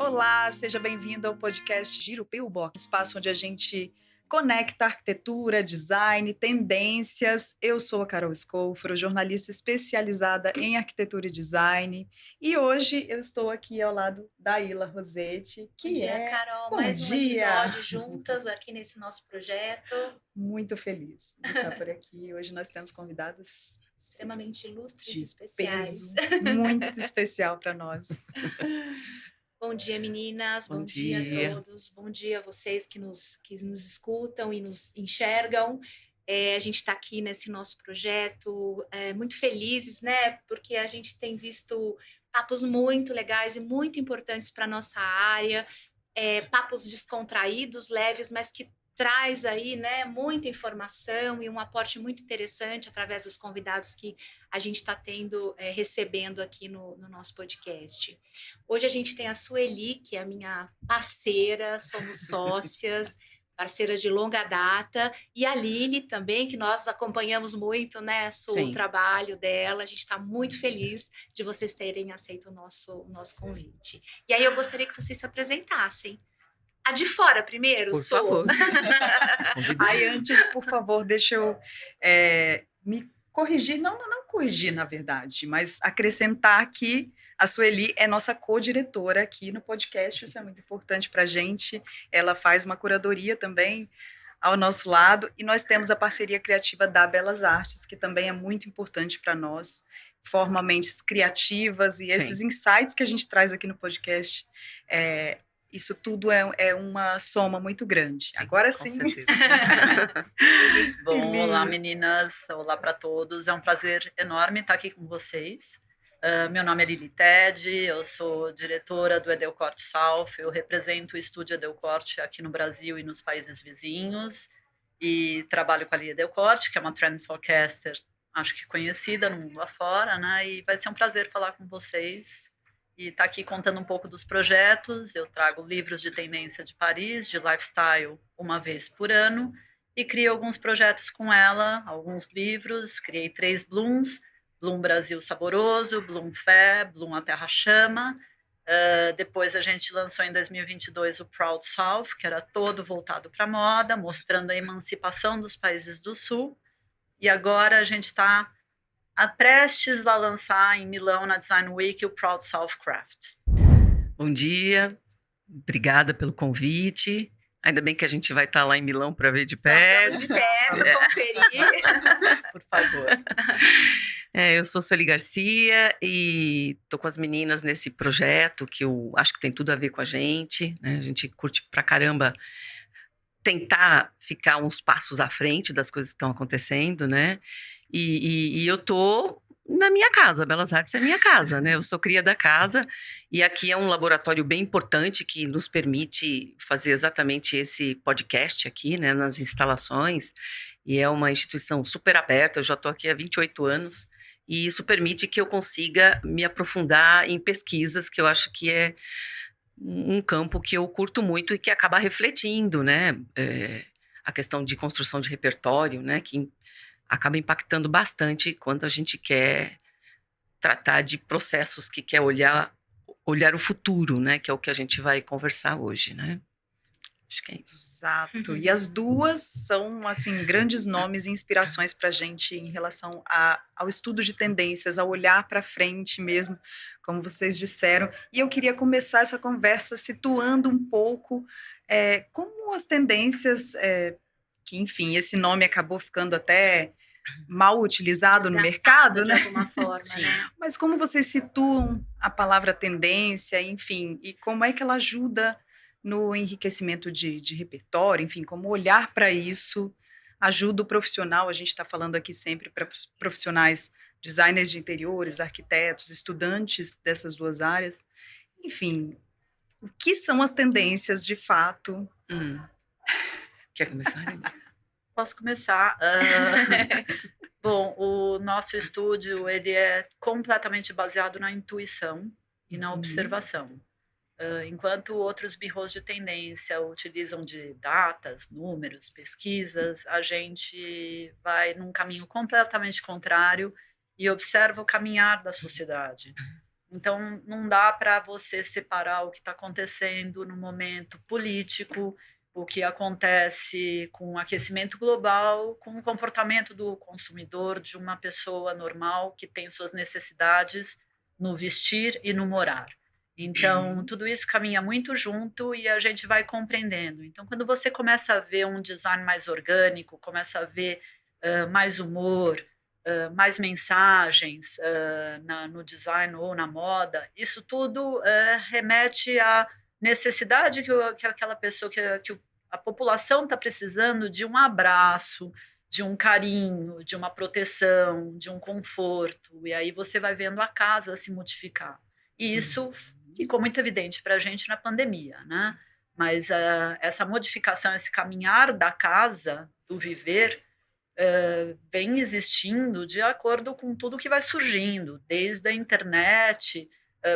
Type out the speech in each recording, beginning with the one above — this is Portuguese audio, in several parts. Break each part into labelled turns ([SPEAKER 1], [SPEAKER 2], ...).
[SPEAKER 1] Olá, seja bem-vindo ao podcast Giro Pillbox, espaço onde a gente conecta arquitetura, design, tendências. Eu sou a Carol Scofro, jornalista especializada em arquitetura e design, e hoje eu estou aqui ao lado da Ila Rossetti,
[SPEAKER 2] Bom
[SPEAKER 1] que
[SPEAKER 2] dia,
[SPEAKER 1] é...
[SPEAKER 2] Carol.
[SPEAKER 1] Bom
[SPEAKER 2] Mais um
[SPEAKER 1] dia!
[SPEAKER 2] episódio juntas aqui nesse nosso projeto.
[SPEAKER 1] Muito feliz de estar por aqui. Hoje nós temos convidadas
[SPEAKER 2] Extremamente ilustres e
[SPEAKER 1] de
[SPEAKER 2] especiais.
[SPEAKER 1] peso, muito especial para nós.
[SPEAKER 2] Bom dia, meninas.
[SPEAKER 3] Bom
[SPEAKER 2] Bom dia a
[SPEAKER 3] dia.
[SPEAKER 2] todos. Bom dia a vocês que nos escutam e nos enxergam. A gente está aqui nesse nosso projeto muito felizes, né? Porque a gente tem visto papos muito legais e muito importantes para a nossa área. Papos descontraídos, leves, mas que traz aí, né, muita informação e um aporte muito interessante através dos convidados que a gente está recebendo aqui no nosso podcast. Hoje a gente tem a Sueli, que é a minha parceira, somos sócias, parceiras de longa data, e a Lili também, que nós acompanhamos muito, né, o trabalho dela. A gente está muito feliz de vocês terem aceito o nosso convite. E aí eu gostaria que vocês se apresentassem. A de fora primeiro,
[SPEAKER 3] Por favor.
[SPEAKER 1] Aí antes, por favor, deixa eu me corrigir, não corrigir, na verdade, mas acrescentar que a Sueli é nossa co-diretora aqui no podcast, isso é muito importante para a gente. Ela faz uma curadoria também ao nosso lado, e nós temos a parceria criativa da Belas Artes, que também é muito importante para nós, forma mentes criativas, e esses insights que a gente traz aqui no podcast, isso tudo é uma soma muito grande. Agora sim.
[SPEAKER 3] Com certeza. Bom, olá meninas, olá para todos. É um prazer enorme estar aqui com vocês. Meu nome é Lili Ted, eu sou diretora do Edelcorte South, eu represento o estúdio Edelcorte aqui no Brasil e nos países vizinhos, e trabalho com a Lia Edelcorte, que é uma trend forecaster, acho que conhecida no mundo afora, né? E vai ser um prazer falar com vocês e estar aqui contando um pouco dos projetos. Eu trago livros de tendência de Paris, de lifestyle, uma vez por ano, e crio alguns projetos com ela, alguns livros. Criei 3 Blooms: Bloom Brasil Saboroso, Bloom Fé, Bloom A Terra Chama. Depois a gente lançou em 2022 o Proud South, que era todo voltado para moda, mostrando a emancipação dos países do Sul. E agora a gente está prestes a lançar em Milão, na Design Week, o Proud South Craft.
[SPEAKER 4] Bom dia, obrigada pelo convite. Ainda bem que a gente vai estar lá em Milão para ver de perto.
[SPEAKER 2] Estamos de perto, conferir.
[SPEAKER 4] Por favor. Eu sou Sueli Garcia e estou com as meninas nesse projeto que eu acho que tem tudo a ver com a gente, né? A gente curte pra caramba tentar ficar uns passos à frente das coisas que estão acontecendo, né? E eu tô na minha casa, Belas Artes é minha casa, né? Eu sou cria da casa, e aqui é um laboratório bem importante que nos permite fazer exatamente esse podcast aqui, né, nas instalações, e é uma instituição super aberta. Eu já estou aqui há 28 anos, e isso permite que eu consiga me aprofundar em pesquisas, que eu acho que é um campo que eu curto muito e que acaba refletindo, né, a questão de construção de repertório, né, que acaba impactando bastante quando a gente quer tratar de processos que quer olhar o futuro, né, que é o que a gente vai conversar hoje, né? Acho que é isso.
[SPEAKER 1] Exato. E as duas são, assim, grandes nomes e inspirações para a gente em relação ao estudo de tendências, ao olhar para frente mesmo, como vocês disseram. E eu queria começar essa conversa situando um pouco como as tendências, que, enfim, esse nome acabou ficando até mal utilizado no mercado, né?
[SPEAKER 2] De alguma forma, né?
[SPEAKER 1] Mas como vocês situam a palavra tendência, enfim, e como é que ela ajuda no enriquecimento de repertório, enfim, como olhar para isso ajuda o profissional. A gente está falando aqui sempre para profissionais, designers de interiores, arquitetos, estudantes dessas duas áreas. Enfim, o que são as tendências de fato?
[SPEAKER 4] Quer começar?
[SPEAKER 3] Posso começar? Bom, o nosso estúdio ele é completamente baseado na intuição e na observação. Enquanto outros birros de tendência utilizam de datas, números, pesquisas, a gente vai num caminho completamente contrário e observa o caminhar da sociedade. Então, não dá para você separar o que está acontecendo no momento político, o que acontece com o aquecimento global, com o comportamento do consumidor, de uma pessoa normal que tem suas necessidades no vestir e no morar. Então, tudo isso caminha muito junto e a gente vai compreendendo. Então, quando você começa a ver um design mais orgânico, começa a ver mais humor, mais mensagens no design ou na moda, isso tudo remete à necessidade que aquela pessoa, que a população está precisando de um abraço, de um carinho, de uma proteção, de um conforto. E aí você vai vendo a casa se modificar. E isso ficou muito evidente para a gente na pandemia, né? Mas essa modificação, esse caminhar da casa, do viver, vem existindo de acordo com tudo que vai surgindo, desde a internet,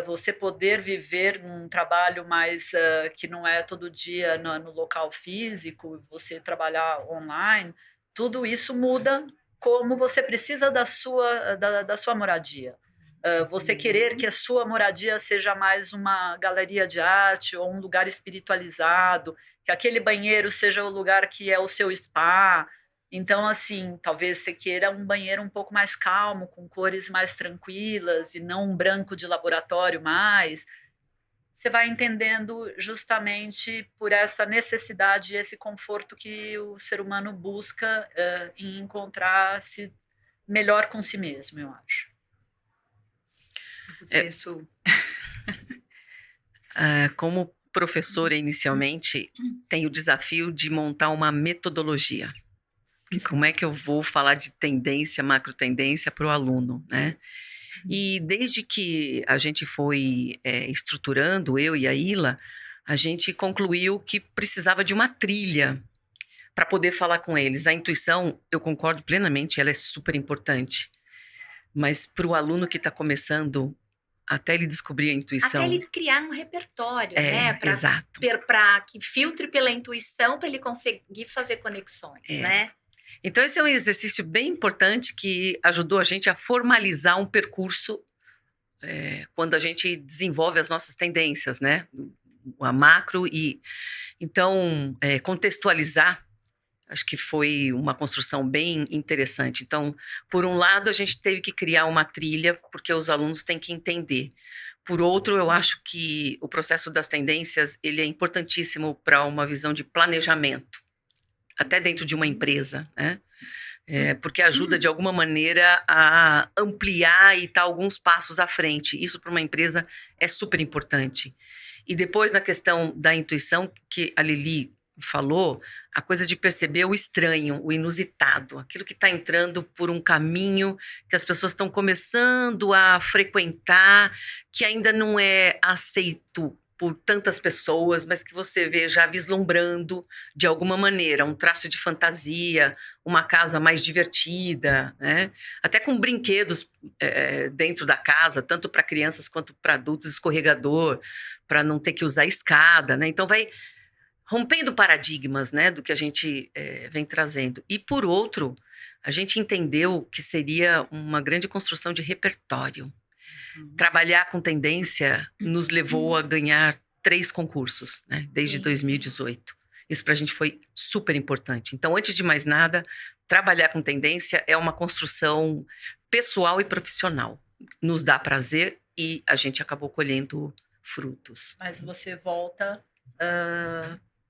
[SPEAKER 3] você poder viver um trabalho mais que não é todo dia no local físico, você trabalhar online, tudo isso muda como você precisa da sua moradia. Você querer que a sua moradia seja mais uma galeria de arte ou um lugar espiritualizado, que aquele banheiro seja o lugar que é o seu spa. Então, assim, talvez você queira um banheiro um pouco mais calmo, com cores mais tranquilas e não um branco de laboratório mais. Você vai entendendo justamente por essa necessidade e esse conforto que o ser humano busca em encontrar-se melhor com si mesmo, eu acho.
[SPEAKER 1] Você, Su.
[SPEAKER 4] Como professora, inicialmente, tenho o desafio de montar uma metodologia. Como é que eu vou falar de tendência, macro tendência para o aluno, né? E desde que a gente foi estruturando, eu e a Ila, a gente concluiu que precisava de uma trilha para poder falar com eles. A intuição, eu concordo plenamente, ela é super importante. Mas para o aluno que está começando, até ele descobrir a intuição...
[SPEAKER 2] Até ele criar um repertório, né?
[SPEAKER 4] Exato.
[SPEAKER 2] Para que filtre pela intuição, para ele conseguir fazer conexões, né?
[SPEAKER 4] Então, esse é um exercício bem importante que ajudou a gente a formalizar um percurso quando a gente desenvolve as nossas tendências, né? A macro e... Então, contextualizar, acho que foi uma construção bem interessante. Então, por um lado, a gente teve que criar uma trilha, porque os alunos têm que entender. Por outro, eu acho que o processo das tendências, ele é importantíssimo para uma visão de planejamento, até dentro de uma empresa, né? Porque ajuda, de alguma maneira, a ampliar e estar alguns passos à frente. Isso, para uma empresa, é super importante. E depois, na questão da intuição, que a Lili falou, a coisa de perceber o estranho, o inusitado, aquilo que está entrando por um caminho que as pessoas estão começando a frequentar, que ainda não é aceito por tantas pessoas, mas que você vê já vislumbrando de alguma maneira um traço de fantasia, uma casa mais divertida, né? Até com brinquedos dentro da casa, tanto para crianças quanto para adultos, escorregador, para não ter que usar escada, né? Então vai rompendo paradigmas, né, do que a gente vem trazendo. E, por outro, a gente entendeu que seria uma grande construção de repertório. Trabalhar com tendência nos levou a ganhar 3 concursos, né, desde 2018. Isso para a gente foi super importante. Então, antes de mais nada, trabalhar com tendência é uma construção pessoal e profissional. Nos dá prazer e a gente acabou colhendo frutos.
[SPEAKER 3] Mas você volta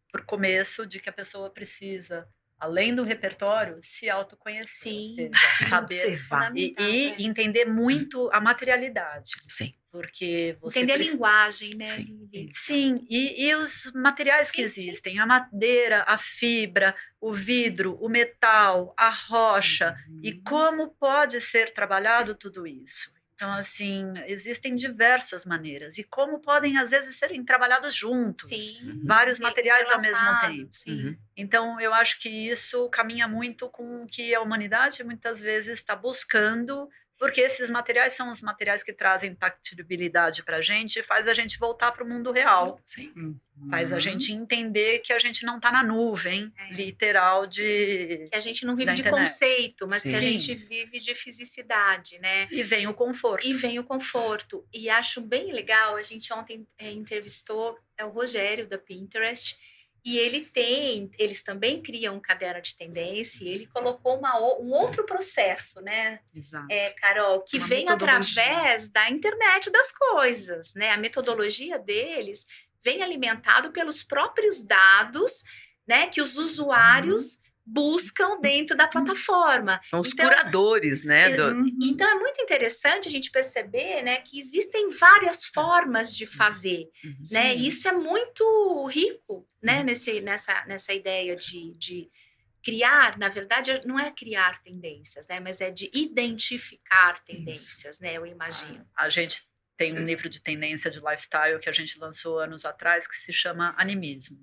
[SPEAKER 3] para o começo de que a pessoa precisa, além do repertório, se autoconhecer.
[SPEAKER 2] Sim,
[SPEAKER 3] saber
[SPEAKER 1] observar.
[SPEAKER 3] E entender muito a materialidade.
[SPEAKER 4] Sim.
[SPEAKER 3] Porque você
[SPEAKER 2] entender a linguagem, né?
[SPEAKER 3] Sim, e os materiais que existem, a madeira, a fibra, o vidro, o metal, a rocha, e como pode ser trabalhado tudo isso. Então, assim, existem diversas maneiras. E como podem, às vezes, serem trabalhados juntos.
[SPEAKER 2] Sim.
[SPEAKER 3] Vários materiais ao mesmo tempo.
[SPEAKER 2] Sim.
[SPEAKER 3] Então, eu acho que isso caminha muito com o que a humanidade, muitas vezes, está buscando Porque esses materiais são os materiais que trazem tactilidade para a gente e faz a gente voltar para o mundo real.
[SPEAKER 4] Sim.
[SPEAKER 3] Faz a gente entender que a gente não está na nuvem literal
[SPEAKER 2] Que a gente não vive
[SPEAKER 3] da
[SPEAKER 2] de
[SPEAKER 3] internet.
[SPEAKER 2] conceito, mas que a
[SPEAKER 3] Sim.
[SPEAKER 2] gente vive de fisicidade, né?
[SPEAKER 3] E vem o conforto.
[SPEAKER 2] E vem o conforto. E acho bem legal, a gente ontem entrevistou o Rogério da Pinterest, e eles também criam um caderno de tendência, e ele colocou um outro processo, né,
[SPEAKER 1] Exato.
[SPEAKER 2] Carol, que
[SPEAKER 1] Uma
[SPEAKER 2] vem
[SPEAKER 1] metodologia.
[SPEAKER 2] através da internet das coisas, né? A metodologia deles vem alimentado pelos próprios dados, né, que os usuários buscam dentro da plataforma.
[SPEAKER 4] São os
[SPEAKER 2] Então,
[SPEAKER 4] curadores, né?
[SPEAKER 2] Então é muito interessante a gente perceber, né, que existem várias formas de fazer, né? E isso é muito rico, né, nessa ideia de criar. Na verdade, não é criar tendências, né, mas é de identificar tendências, né? Eu imagino.
[SPEAKER 3] A gente tem um livro de tendência de lifestyle que a gente lançou anos atrás que se chama Animismo.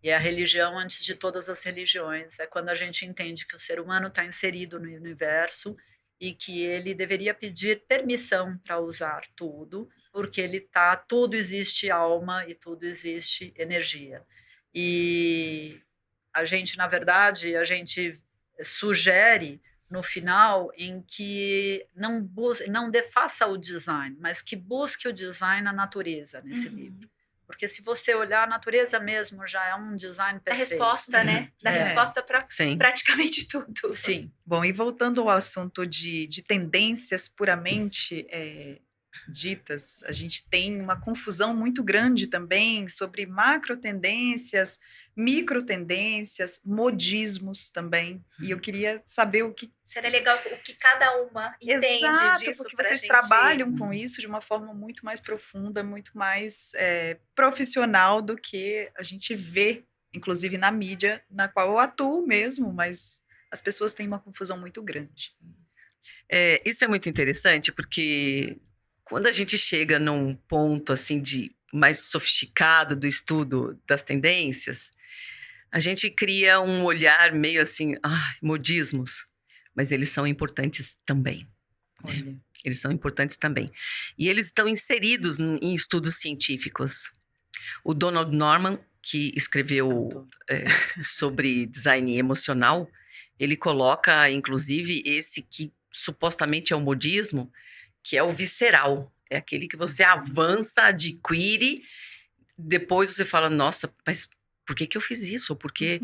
[SPEAKER 3] E a religião, antes de todas as religiões, é quando a gente entende que o ser humano está inserido no universo e que ele deveria pedir permissão para usar tudo, porque tudo existe alma e tudo existe energia. E a gente, na verdade, a gente sugere no final em que não faça o design, mas que busque o design na natureza nesse livro. Porque se você olhar, a natureza mesmo já é um design perfeito.
[SPEAKER 2] Da resposta, né? Da resposta para praticamente tudo.
[SPEAKER 3] Sim.
[SPEAKER 1] Bom, e voltando ao assunto de tendências puramente ditas, a gente tem uma confusão muito grande também sobre macro tendências, micro tendências, modismos também. E eu queria saber o que...
[SPEAKER 2] Seria legal o que cada uma entende
[SPEAKER 1] Exato,
[SPEAKER 2] disso.
[SPEAKER 1] porque vocês trabalham com isso de uma forma muito mais profunda, muito mais profissional do que a gente vê, inclusive na mídia, na qual eu atuo mesmo, mas as pessoas têm uma confusão muito grande.
[SPEAKER 4] Isso é muito interessante, porque quando a gente chega num ponto assim de mais sofisticado do estudo das tendências, a gente cria um olhar meio assim, modismos, mas eles são importantes também.
[SPEAKER 1] Olha.
[SPEAKER 4] Eles são importantes também. E eles estão inseridos em estudos científicos. O Donald Norman, que escreveu sobre design emocional, ele coloca, inclusive, esse que supostamente é o modismo, que é o visceral. É aquele que você avança, adquire, depois você fala, nossa, mas por que eu fiz isso? Porque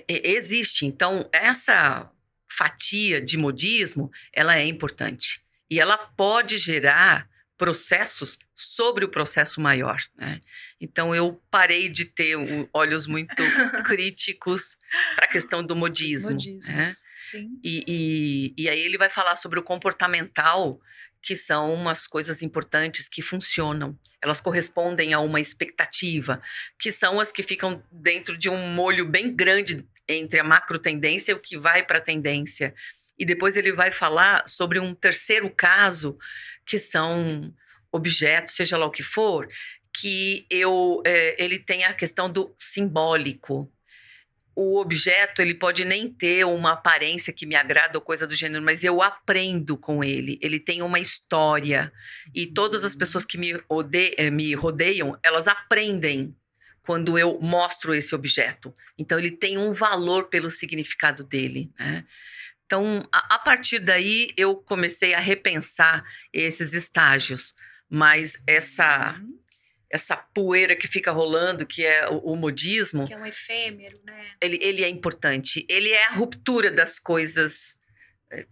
[SPEAKER 4] existe. Então, essa fatia de modismo, ela é importante. E ela pode gerar processos sobre o processo maior, né? Então, eu parei de ter olhos muito críticos para a questão do modismo. Né?
[SPEAKER 1] Sim.
[SPEAKER 4] E aí ele vai falar sobre o comportamental, que são umas coisas importantes que funcionam. Elas correspondem a uma expectativa, que são as que ficam dentro de um molho bem grande entre a macro tendência e o que vai para a tendência. E depois ele vai falar sobre um terceiro caso, que são objetos, seja lá o que for, que ele tem a questão do simbólico. O objeto, ele pode nem ter uma aparência que me agrada ou coisa do gênero, mas eu aprendo com ele. Ele tem uma história. E todas as pessoas que me rodeiam, elas aprendem quando eu mostro esse objeto. Então, ele tem um valor pelo significado dele, né? Então, a partir daí, eu comecei a repensar esses estágios. Mas essa poeira que fica rolando, que é o modismo...
[SPEAKER 2] Que é um efêmero, né?
[SPEAKER 4] Ele é importante. Ele é a ruptura das coisas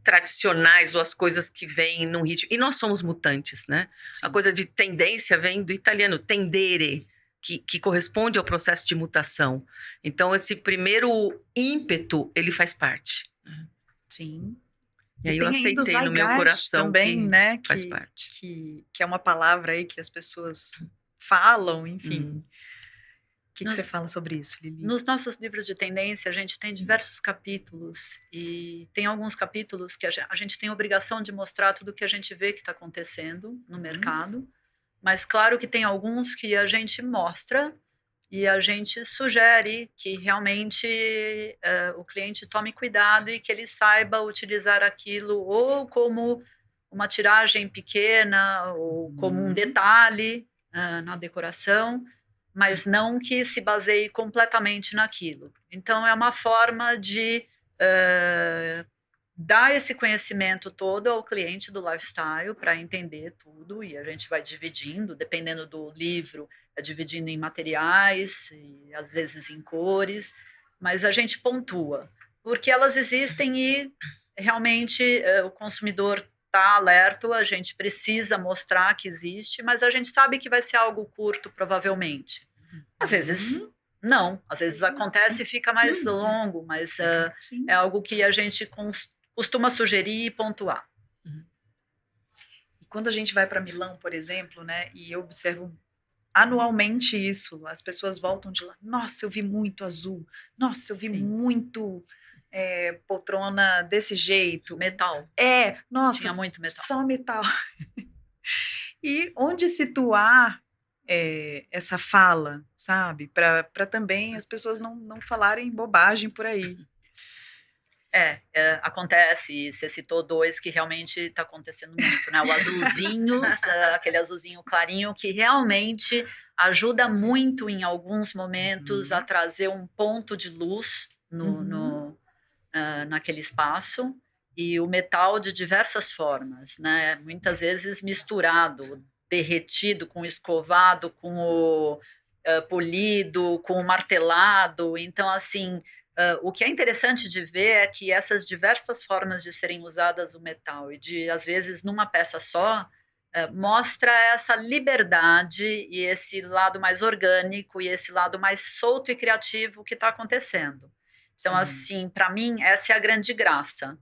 [SPEAKER 4] tradicionais ou as coisas que vêm num ritmo. E nós somos mutantes, né? Sim. A coisa de tendência vem do italiano, tendere, que corresponde ao processo de mutação. Então, esse primeiro ímpeto, ele faz parte.
[SPEAKER 1] Sim.
[SPEAKER 4] E aí eu aceitei no meu coração
[SPEAKER 1] também,
[SPEAKER 4] que
[SPEAKER 1] né,
[SPEAKER 4] faz parte.
[SPEAKER 1] Que é uma palavra aí que as pessoas falam, enfim. O que você fala sobre isso, Lili?
[SPEAKER 3] Nos nossos livros de tendência, a gente tem diversos capítulos, e tem alguns capítulos que a gente tem a obrigação de mostrar tudo o que a gente vê que está acontecendo no mercado, mas claro que tem alguns que a gente mostra e a gente sugere que realmente o cliente tome cuidado e que ele saiba utilizar aquilo ou como uma tiragem pequena ou como um detalhe na decoração, mas não que se baseie completamente naquilo. Então, é uma forma de dar esse conhecimento todo ao cliente do lifestyle para entender tudo, e a gente vai dividindo, dependendo do livro, dividindo em materiais, e às vezes em cores, mas a gente pontua, porque elas existem e realmente o consumidor está alerta, a gente precisa mostrar que existe, mas a gente sabe que vai ser algo curto, provavelmente. Às vezes não, às vezes acontece e fica mais longo, mas é algo que a gente costuma sugerir e pontuar.
[SPEAKER 1] E quando a gente vai para Milão, por exemplo, né, e eu observo anualmente isso, as pessoas voltam de lá, nossa, eu vi muito azul, nossa, eu vi muito poltrona desse jeito.
[SPEAKER 3] Metal.
[SPEAKER 1] Nossa.
[SPEAKER 3] Tinha muito metal.
[SPEAKER 1] Só metal. E onde situar essa fala, sabe? Para também as pessoas não falarem bobagem por aí.
[SPEAKER 3] Acontece, você citou dois que realmente está acontecendo muito, né? O azulzinho, aquele azulzinho clarinho, que realmente ajuda muito em alguns momentos a trazer um ponto de luz naquele espaço, e o metal de diversas formas, né? Muitas vezes misturado, derretido com o escovado, com o polido, com o martelado. Então, assim, o que é interessante de ver é que essas diversas formas de serem usadas o metal, e de, às vezes, numa peça só, mostra essa liberdade e esse lado mais orgânico e esse lado mais solto e criativo que está acontecendo. Então, assim, para mim, essa é a grande graça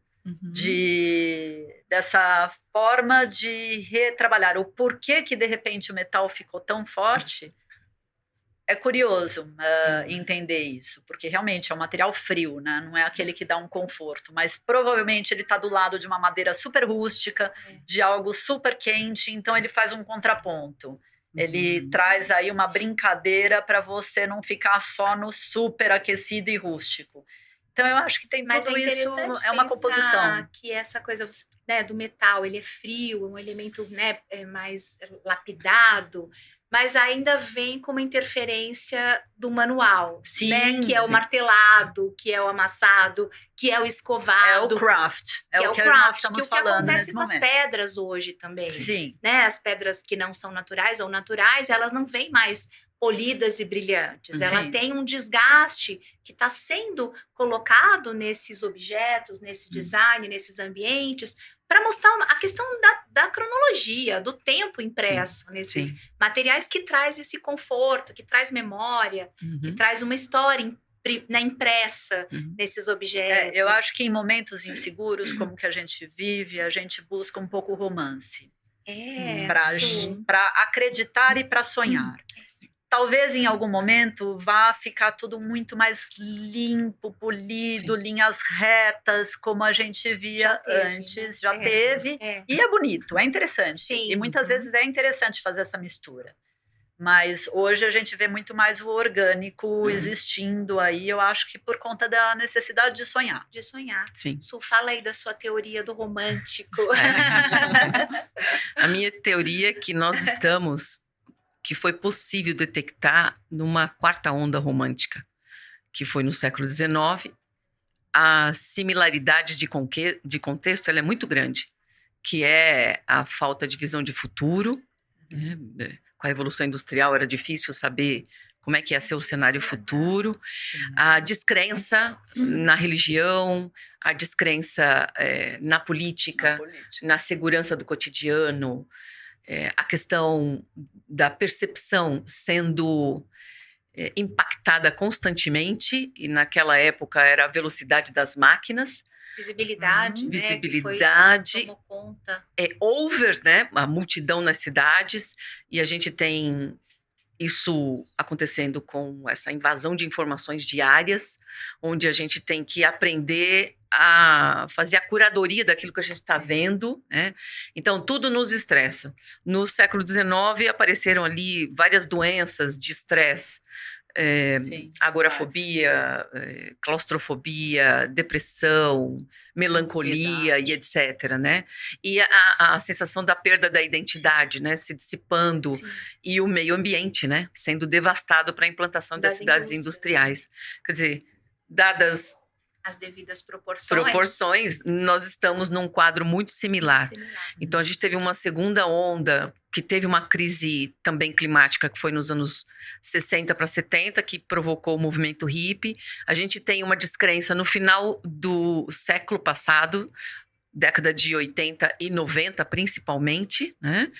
[SPEAKER 3] dessa forma de retrabalhar. O porquê que, de repente, o metal ficou tão forte, é curioso entender isso, porque realmente é um material frio, né? Não é aquele que dá um conforto, mas provavelmente ele está do lado de uma madeira super rústica, de algo super quente, então ele faz um contraponto. Ele traz aí uma brincadeira para você não ficar só no super aquecido e rústico. Então, eu acho que tem tudo isso, é uma composição.
[SPEAKER 2] Que essa coisa, né, do metal, ele é frio, um elemento, né, mais lapidado, mas ainda vem com uma interferência do manual,
[SPEAKER 3] sim,
[SPEAKER 2] né? Que é o martelado, que é o amassado, que é o escovado.
[SPEAKER 3] É o craft, é o que nós estamos falando nesse momento.
[SPEAKER 2] Que acontece com as pedras hoje também.
[SPEAKER 3] Sim.
[SPEAKER 2] Né? As pedras que não são naturais ou naturais, elas não vêm mais polidas e brilhantes. Sim. Ela tem um desgaste que está sendo colocado nesses objetos, nesse design, nesses ambientes, para mostrar a questão da cronologia, do tempo impresso nesses materiais, que traz esse conforto, que traz memória, que traz uma história impressa nesses objetos.
[SPEAKER 3] Eu acho que em momentos inseguros, como que a gente vive, a gente busca um pouco o romance. Para acreditar e para sonhar. Talvez em algum momento vá ficar tudo muito mais limpo, polido, linhas retas, como a gente via antes, já teve, e é bonito, é interessante. Sim. E muitas vezes é interessante fazer essa mistura. Mas hoje a gente vê muito mais o orgânico existindo aí, eu acho que por conta da necessidade de sonhar.
[SPEAKER 2] De sonhar.
[SPEAKER 4] Sim.
[SPEAKER 2] Su, fala aí da sua teoria do romântico.
[SPEAKER 4] A minha teoria é que nós estamos... que foi possível detectar numa quarta onda romântica, que foi no século XIX. As similaridades de contexto ela é muito grande, que é a falta de visão de futuro. Né? Com a Revolução Industrial era difícil saber como é que ia ser o cenário futuro. A descrença na religião, a descrença na política, na segurança do cotidiano, a questão da percepção sendo impactada constantemente, e naquela época era a velocidade das máquinas.
[SPEAKER 2] Visibilidade, né?
[SPEAKER 4] Visibilidade.
[SPEAKER 2] Tomou conta.
[SPEAKER 4] Over, né? A multidão nas cidades, e a gente tem isso acontecendo com essa invasão de informações diárias, onde a gente tem que aprender a fazer a curadoria daquilo que a gente está vendo, né? Então, tudo nos estressa. No século XIX, apareceram ali várias doenças de estresse,
[SPEAKER 3] Sim,
[SPEAKER 4] agorafobia, claustrofobia, depressão, melancolia
[SPEAKER 1] Ansiedade.
[SPEAKER 4] e etc, né? E a sensação da perda da identidade, né, se dissipando,
[SPEAKER 2] Sim.
[SPEAKER 4] e o meio ambiente, né, sendo devastado para a implantação das
[SPEAKER 2] Das
[SPEAKER 4] cidades
[SPEAKER 2] indústrias,
[SPEAKER 4] industriais. Quer dizer, dadas
[SPEAKER 2] As devidas proporções.
[SPEAKER 4] proporções, nós estamos num quadro muito similar.
[SPEAKER 2] Similar.
[SPEAKER 4] Então, a gente teve uma segunda onda, que teve uma crise também climática, que foi nos anos 60 para 70, que provocou o movimento hippie. A gente tem uma descrença no final do século passado, década de 80 e 90, principalmente, né?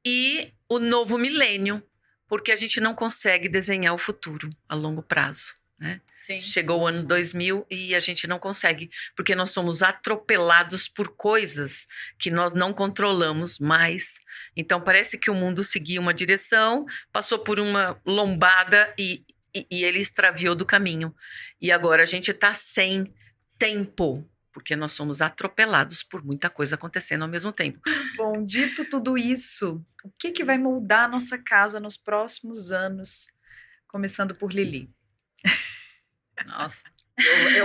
[SPEAKER 4] E o novo milênio, porque a gente não consegue desenhar o futuro a longo prazo, né?
[SPEAKER 3] sim.
[SPEAKER 4] Chegou o ano 2000 e a gente não consegue, porque nós somos atropelados por coisas que nós não controlamos mais. Então, parece que o mundo seguia uma direção, passou por uma lombada e ele extraviou do caminho. E agora a gente está sem tempo, porque nós somos atropelados por muita coisa acontecendo ao mesmo tempo.
[SPEAKER 1] Bom, dito tudo isso, o que vai moldar a nossa casa nos próximos anos? Começando por Lili.
[SPEAKER 3] Nossa.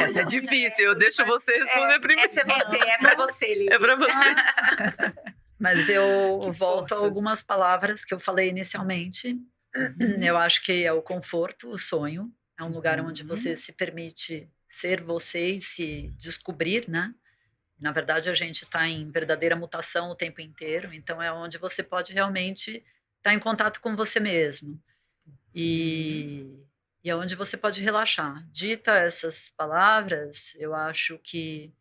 [SPEAKER 4] Essa é difícil, eu deixo você responder primeiro.
[SPEAKER 2] Essa é você, é pra você, Lili.
[SPEAKER 4] É para você.
[SPEAKER 3] Mas eu
[SPEAKER 1] Que
[SPEAKER 3] volto a
[SPEAKER 1] forças.
[SPEAKER 3] algumas palavras que eu falei inicialmente. Eu acho que é o conforto, o sonho. É um lugar onde você se permite ser você e se descobrir, né? Na verdade, a gente está em verdadeira mutação o tempo inteiro. Então, é onde você pode realmente estar em contato com você mesmo. E é onde você pode relaxar. Dita essas palavras, eu acho que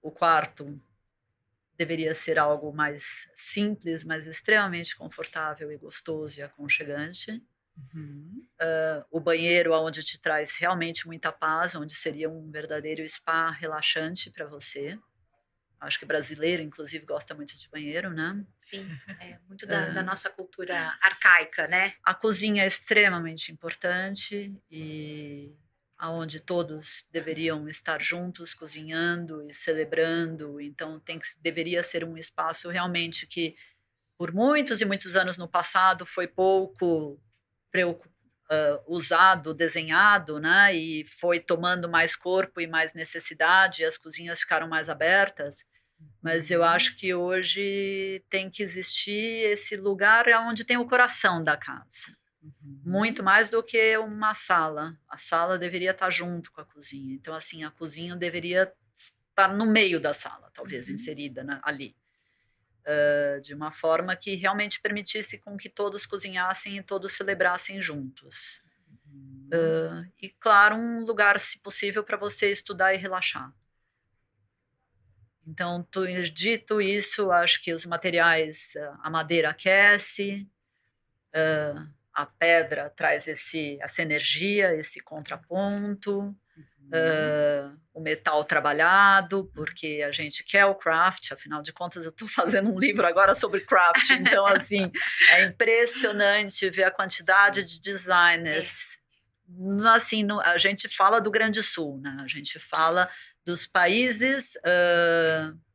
[SPEAKER 3] o quarto deveria ser algo mais simples, mas extremamente confortável e gostoso e aconchegante. O banheiro, onde te traz realmente muita paz, onde seria um verdadeiro spa relaxante para você. Acho que brasileiro, inclusive, gosta muito de banheiro, né?
[SPEAKER 2] Sim, é muito da nossa cultura arcaica, né?
[SPEAKER 3] A cozinha é extremamente importante e aonde todos deveriam estar juntos cozinhando e celebrando. Então deveria ser um espaço realmente que por muitos e muitos anos no passado foi pouco usado, desenhado, né? E foi tomando mais corpo e mais necessidade. E as cozinhas ficaram mais abertas. Mas eu acho que hoje tem que existir esse lugar onde tem o coração da casa. Muito mais do que uma sala. A sala deveria estar junto com a cozinha. Então, assim, a cozinha deveria estar no meio da sala, talvez, inserida, né, ali. De uma forma que realmente permitisse com que todos cozinhassem e todos celebrassem juntos. E, claro, um lugar, se possível, para você estudar e relaxar. Então, dito isso, acho que os materiais, a madeira aquece, a pedra traz essa energia, esse contraponto, o metal trabalhado, porque a gente quer o craft, afinal de contas eu estou fazendo um livro agora sobre craft, então assim, é impressionante ver a quantidade de designers. Assim, a gente fala do Grande Sul, né? A gente fala dos países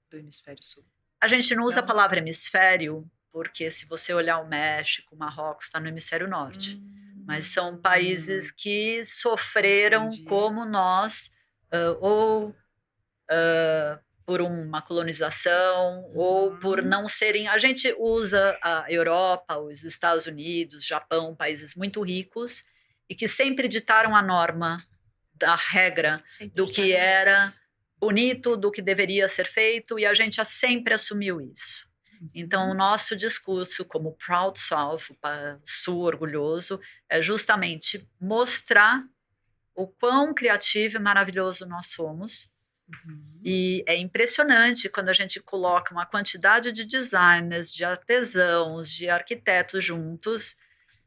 [SPEAKER 1] do Hemisfério Sul.
[SPEAKER 3] A gente não usa a palavra hemisfério, porque se você olhar o México, o Marrocos, está no hemisfério norte. Mas são países que sofreram como nós, ou por uma colonização, ou por não serem... A gente usa a Europa, os Estados Unidos, Japão, países muito ricos, e que sempre ditaram a norma, da regra, do que era bonito, do que deveria ser feito, e a gente sempre assumiu isso. Então, o nosso discurso como Proud South, Sul orgulhoso, é justamente mostrar o quão criativo e maravilhoso nós somos. E é impressionante quando a gente coloca uma quantidade de designers, de artesãos, de arquitetos juntos.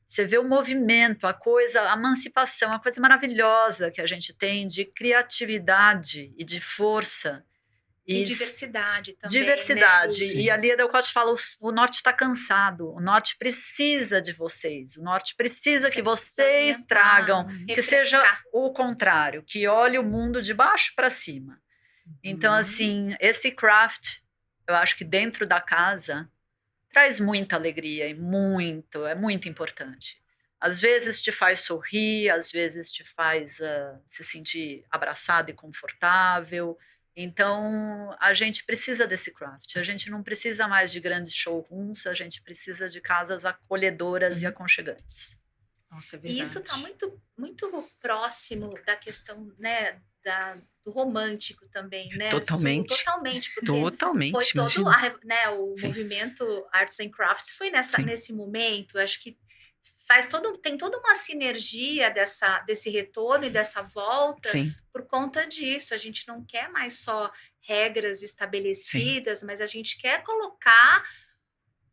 [SPEAKER 3] Você vê o movimento, a coisa, a emancipação, a coisa maravilhosa que a gente tem de criatividade e de força.
[SPEAKER 2] E diversidade também.
[SPEAKER 3] Diversidade.
[SPEAKER 2] Né?
[SPEAKER 3] E ali a Delcote fala, o Norte está cansado, o Norte precisa de vocês, o Norte precisa que vocês tragam, que seja o contrário, que olhe o mundo de baixo para cima. Então, assim, esse craft, eu acho que dentro da casa traz muita alegria e é muito importante. às vezes te faz sorrir, às vezes te faz se sentir abraçado e confortável. Então, a gente precisa desse craft. A gente não precisa mais de grandes showrooms, a gente precisa de casas acolhedoras e aconchegantes.
[SPEAKER 1] Nossa, é
[SPEAKER 2] E
[SPEAKER 1] verdade.
[SPEAKER 2] isso está muito, muito próximo da questão, né, do romântico também, né?
[SPEAKER 4] Totalmente.
[SPEAKER 2] Totalmente, porque
[SPEAKER 4] Totalmente,
[SPEAKER 2] foi todo
[SPEAKER 4] imagina.
[SPEAKER 2] né, o
[SPEAKER 4] Sim.
[SPEAKER 2] movimento Arts and Crafts foi
[SPEAKER 4] Sim.
[SPEAKER 2] nesse momento. Acho que tem toda uma sinergia desse retorno e dessa volta
[SPEAKER 4] Sim.
[SPEAKER 2] por conta disso. A gente não quer mais só regras estabelecidas, mas a gente quer colocar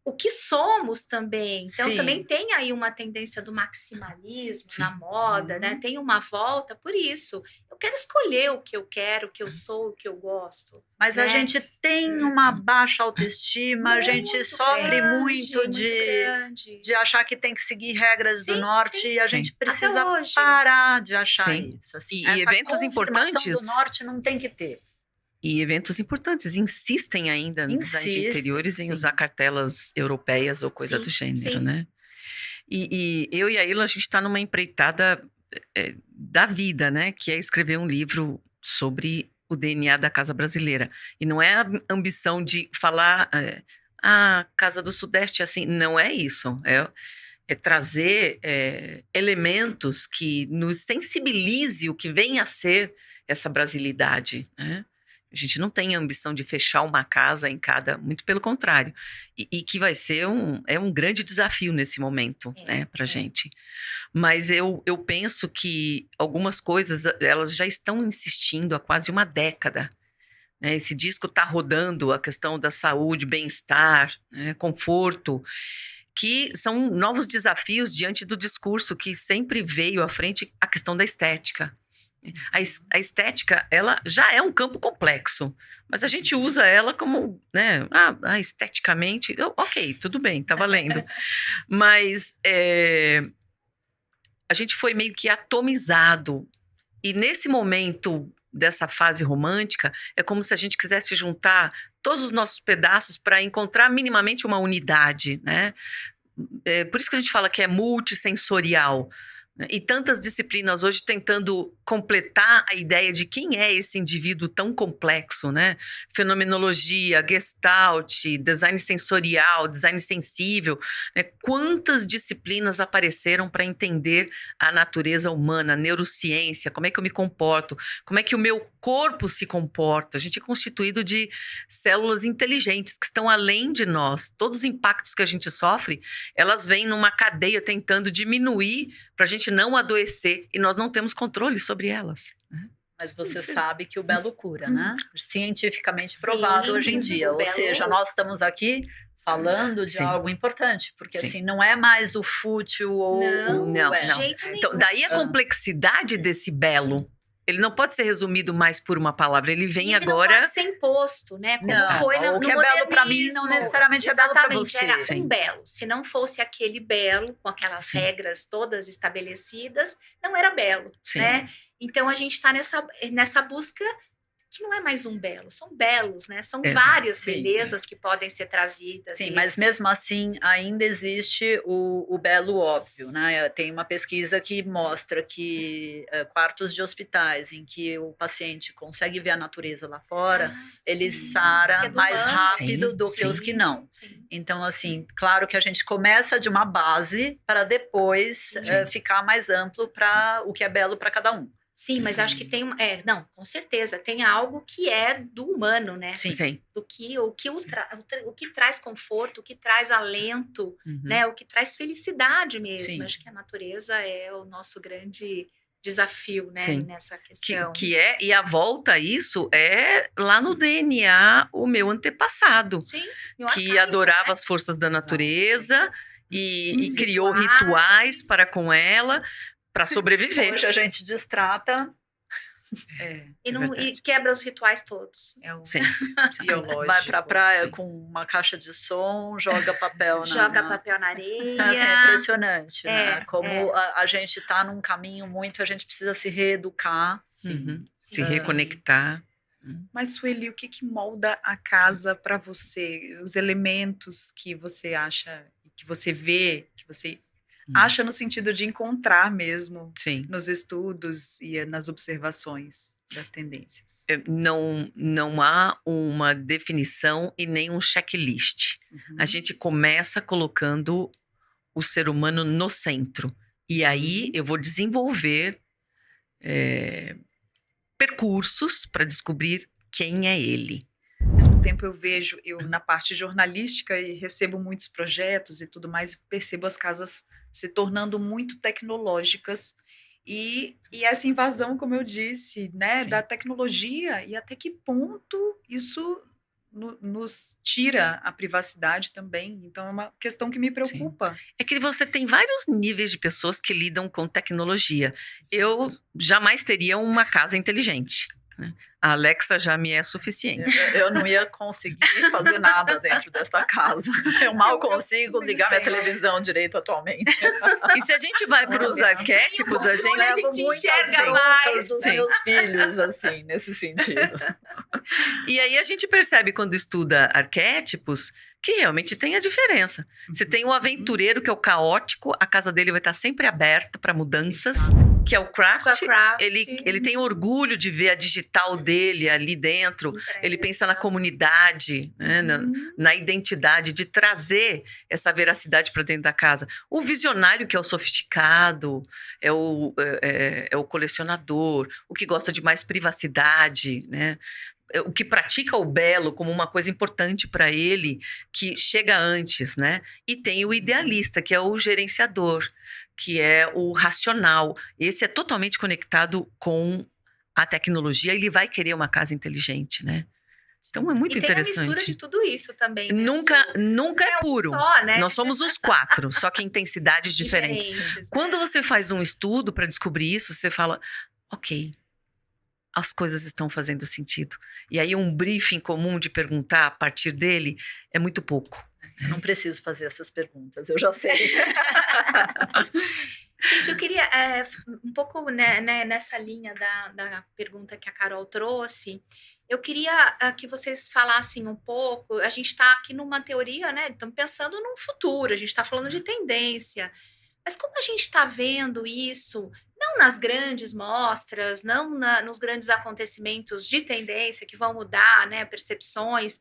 [SPEAKER 2] o que somos também. Então,
[SPEAKER 3] Sim.
[SPEAKER 2] também tem aí uma tendência do maximalismo
[SPEAKER 4] Sim.
[SPEAKER 2] na moda, né? Tem uma volta por isso. Eu quero escolher o que eu quero, o que eu sou, o que eu gosto.
[SPEAKER 3] Mas a
[SPEAKER 2] né?
[SPEAKER 3] gente tem uma baixa autoestima, a gente
[SPEAKER 2] Muito
[SPEAKER 3] sofre
[SPEAKER 2] grande,
[SPEAKER 3] muito
[SPEAKER 2] grande.
[SPEAKER 3] de achar que tem que seguir regras do
[SPEAKER 2] Sim,
[SPEAKER 3] norte
[SPEAKER 2] sim.
[SPEAKER 3] e a
[SPEAKER 4] Sim.
[SPEAKER 3] gente
[SPEAKER 2] Até
[SPEAKER 3] precisa
[SPEAKER 2] hoje.
[SPEAKER 3] parar de achar
[SPEAKER 4] Sim.
[SPEAKER 3] isso. Assim,
[SPEAKER 4] E
[SPEAKER 3] essa
[SPEAKER 4] eventos
[SPEAKER 3] confirmação
[SPEAKER 4] importantes.
[SPEAKER 3] do norte não tem que ter.
[SPEAKER 4] E eventos importantes insistem ainda no design de interiores em
[SPEAKER 3] sim.
[SPEAKER 4] usar cartelas europeias ou coisa
[SPEAKER 2] Sim,
[SPEAKER 4] do gênero,
[SPEAKER 2] sim.
[SPEAKER 4] né? E eu e a Ilha, a gente está numa empreitada da vida, né? Que é escrever um livro sobre o DNA da Casa Brasileira. E não é a ambição de falar a Casa do Sudeste assim, não é isso. É trazer elementos que nos sensibilize o que vem a ser essa brasilidade, né? A gente não tem a ambição de fechar uma casa em cada, muito pelo contrário. E que vai ser um grande desafio nesse momento, né, pra gente. Mas eu penso que algumas coisas, elas já estão insistindo há quase uma década. Né? Esse disco está rodando a questão da saúde, bem-estar, né, conforto, que são novos desafios diante do discurso que sempre veio à frente, a questão da estética. A estética, ela já é um campo complexo, mas a gente usa ela como, né, esteticamente, ok, tudo bem, tá valendo. Mas a gente foi meio que atomizado, e nesse momento dessa fase romântica, é como se a gente quisesse juntar todos os nossos pedaços para encontrar minimamente uma unidade, né? Por isso que a gente fala que é multissensorial. E tantas disciplinas hoje tentando completar a ideia de quem é esse indivíduo tão complexo, né? Fenomenologia, gestalt, design sensorial, design sensível, né? Quantas disciplinas apareceram para entender a natureza humana, a neurociência, como é que eu me comporto, como é que o meu corpo se comporta. A gente é constituído de células inteligentes que estão além de nós. Todos os impactos que a gente sofre, elas vêm numa cadeia tentando diminuir para a gente não adoecer, e nós não temos controle sobre elas. Né?
[SPEAKER 3] Mas você sabe que o belo cura, né? Cientificamente provado hoje em dia.
[SPEAKER 2] o
[SPEAKER 3] Ou
[SPEAKER 2] belo-
[SPEAKER 3] seja, nós estamos aqui falando de
[SPEAKER 4] Sim.
[SPEAKER 3] algo importante, porque
[SPEAKER 4] Sim.
[SPEAKER 3] assim, não é mais o fútil ou
[SPEAKER 2] Não,
[SPEAKER 3] o
[SPEAKER 2] de jeito nenhum.
[SPEAKER 4] Então, daí a complexidade desse belo. Ele não pode ser resumido mais por uma palavra, ele vem
[SPEAKER 2] E ele
[SPEAKER 4] agora.
[SPEAKER 2] não pode ser imposto, né? Como
[SPEAKER 3] Não,
[SPEAKER 2] foi
[SPEAKER 3] o
[SPEAKER 2] no
[SPEAKER 3] que é belo para mim não
[SPEAKER 2] modernismo.
[SPEAKER 3] necessariamente é belo para
[SPEAKER 2] Exatamente,
[SPEAKER 3] você.
[SPEAKER 2] era
[SPEAKER 4] Sim.
[SPEAKER 2] um belo. Se não fosse aquele belo, com aquelas
[SPEAKER 4] Sim.
[SPEAKER 2] regras todas estabelecidas, não era belo,
[SPEAKER 4] Sim.
[SPEAKER 2] né? Então a gente está nessa busca que não é mais um belo, são belos, né? São várias
[SPEAKER 3] sim,
[SPEAKER 2] belezas que podem ser trazidas.
[SPEAKER 3] Sim,
[SPEAKER 2] e-
[SPEAKER 3] mas mesmo assim ainda existe o belo óbvio, né? Tem uma pesquisa que mostra que quartos de hospitais em que o paciente consegue ver a natureza lá fora, ele
[SPEAKER 2] sim.
[SPEAKER 3] sara
[SPEAKER 2] Que é do
[SPEAKER 3] mais
[SPEAKER 2] humano.
[SPEAKER 3] rápido
[SPEAKER 4] Sim,
[SPEAKER 3] do que os
[SPEAKER 4] sim.
[SPEAKER 3] que não.
[SPEAKER 2] Sim.
[SPEAKER 3] Então, assim, claro que a gente começa de uma base para depois
[SPEAKER 4] Sim.
[SPEAKER 3] ficar mais amplo para o que é belo para cada um.
[SPEAKER 2] Sim, mas acho que tem não, com certeza, tem algo que é do humano, né?
[SPEAKER 3] Sim.
[SPEAKER 4] Sim.
[SPEAKER 2] Do que o que traz conforto, o que traz alento,
[SPEAKER 4] Uhum.
[SPEAKER 2] né? O que traz felicidade mesmo.
[SPEAKER 3] Sim.
[SPEAKER 2] Acho que a natureza é o nosso grande desafio, né?
[SPEAKER 4] Sim.
[SPEAKER 2] Nessa questão.
[SPEAKER 4] E a volta a isso é lá no DNA o meu antepassado,
[SPEAKER 2] Sim,
[SPEAKER 4] que
[SPEAKER 2] arcaico,
[SPEAKER 4] adorava
[SPEAKER 2] né?
[SPEAKER 4] as forças da natureza e
[SPEAKER 2] Os
[SPEAKER 4] criou
[SPEAKER 2] rituais.
[SPEAKER 4] rituais para com ela, para sobreviver.
[SPEAKER 3] Hoje a gente destrata.
[SPEAKER 2] E,
[SPEAKER 4] É
[SPEAKER 2] não,
[SPEAKER 4] verdade.
[SPEAKER 2] e quebra os rituais todos.
[SPEAKER 1] É o
[SPEAKER 4] Sim.
[SPEAKER 1] biológico.
[SPEAKER 3] Vai para a praia
[SPEAKER 4] sim.
[SPEAKER 3] com uma caixa de som, joga papel na...
[SPEAKER 2] Joga papel na areia.
[SPEAKER 3] Então, assim, é impressionante, né?
[SPEAKER 2] É,
[SPEAKER 3] Como a gente está num caminho muito, a gente precisa se reeducar.
[SPEAKER 4] Uhum.
[SPEAKER 2] sim.
[SPEAKER 4] Se reconectar.
[SPEAKER 1] Mas, Sueli, o que molda a casa para você? Os elementos que você acha, que você vê, que você Acha no sentido de encontrar mesmo
[SPEAKER 4] Sim.
[SPEAKER 1] nos estudos e nas observações das tendências.
[SPEAKER 4] Não há uma definição e nem um checklist. A gente começa colocando o ser humano no centro. E aí eu vou desenvolver percursos para descobrir quem é ele.
[SPEAKER 1] Ao mesmo tempo eu na parte jornalística e recebo muitos projetos e tudo mais, e percebo as casas se tornando muito tecnológicas e essa invasão, como eu disse, né,
[SPEAKER 4] Sim.
[SPEAKER 1] da tecnologia e até que ponto isso nos tira a privacidade também. Então é uma questão que me preocupa.
[SPEAKER 4] É que você tem vários níveis de pessoas que lidam com tecnologia. Eu jamais teria uma casa inteligente, né? A Alexa já me é suficiente.
[SPEAKER 3] Eu não ia conseguir fazer nada dentro desta casa. Eu mal consigo ligar minha televisão direito atualmente.
[SPEAKER 4] E se a gente vai para os arquétipos, a gente...
[SPEAKER 2] a gente enxerga mais.
[SPEAKER 3] Dos
[SPEAKER 4] Sim.
[SPEAKER 3] meus filhos, assim, nesse sentido.
[SPEAKER 4] E aí a gente percebe quando estuda arquétipos que realmente tem a diferença. Você tem o aventureiro, que é o caótico, a casa dele vai estar sempre aberta para mudanças, que é o craft. Ele tem orgulho de ver a digital dele ali dentro. Ele pensa na comunidade, né, na identidade, de trazer essa veracidade para dentro da casa. O visionário, que é o sofisticado, é o colecionador, o que gosta de mais privacidade, né? O que pratica o belo como uma coisa importante para ele, que chega antes, né? E tem o idealista, que é o gerenciador, que é o racional. Esse é totalmente conectado com a tecnologia, ele vai querer uma casa inteligente, né? Então é muito
[SPEAKER 2] e
[SPEAKER 4] interessante.
[SPEAKER 2] Tem a mistura de tudo isso também. Né?
[SPEAKER 4] Nunca é puro.
[SPEAKER 2] Só, né?
[SPEAKER 4] Nós somos os 4, só que intensidades diferentes.
[SPEAKER 2] Né?
[SPEAKER 4] Quando você faz um estudo para descobrir isso, você fala, ok, as coisas estão fazendo sentido. E aí um briefing comum de perguntar a partir dele é muito pouco.
[SPEAKER 3] Eu não preciso fazer essas perguntas, eu já sei.
[SPEAKER 2] Gente, eu queria um pouco nessa linha da pergunta que a Carol trouxe. Eu queria que vocês falassem um pouco. A gente está aqui numa teoria, né? Estamos pensando num futuro, a gente está falando de tendência. Mas como a gente está vendo isso, não nas grandes mostras, não nos grandes acontecimentos de tendência que vão mudar, né, percepções,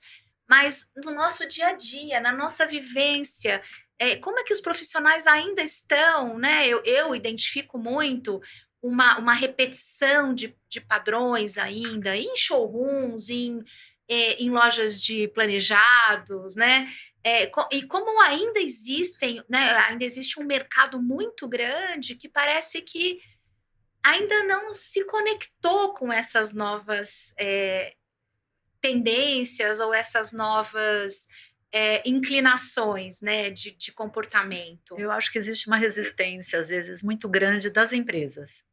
[SPEAKER 2] mas no nosso dia a dia, na nossa vivência, como é que os profissionais ainda estão, né? Eu identifico muito uma repetição de padrões ainda em showrooms, em lojas de planejados, né? E como ainda existem, né, ainda existe um mercado muito grande que parece que ainda não se conectou com essas novas tendências ou essas novas inclinações, né, de comportamento.
[SPEAKER 3] Eu acho que existe uma resistência, às vezes, muito grande das empresas